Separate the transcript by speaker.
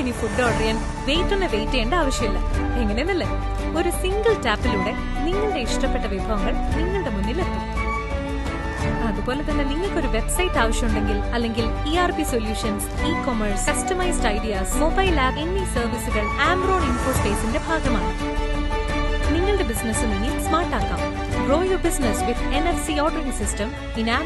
Speaker 1: ഇനി food order ചെയ്യാൻ wait ചെയ്യേണ്ട ആവശ്യമില്ല. എങ്ങനെയെന്നല്ലേ? ഒരു സിംഗിൾ ടാപ്പിലൂടെ നിങ്ങളുടെ ഇഷ്ടപ്പെട്ട വിഭവങ്ങൾ നിങ്ങളുടെ മുന്നിലെത്തും. അതുപോലെ തന്നെ നിങ്ങൾക്കൊരു വെബ്സൈറ്റ് ആവശ്യമുണ്ടെങ്കിൽ അല്ലെങ്കിൽ ERP solutions, e-commerce, customised ideas, mobile app എന്നീ സർവീസുകൾ ആംബ്രോൺ ഇൻഫോസ്പേസിന്റെ ഭാഗമാണ്. നിങ്ങളുടെ ബിസിനസ് ഇനി സ്മാർട്ട് ആക്കാം. Grow your business with NFC ordering system in Amron.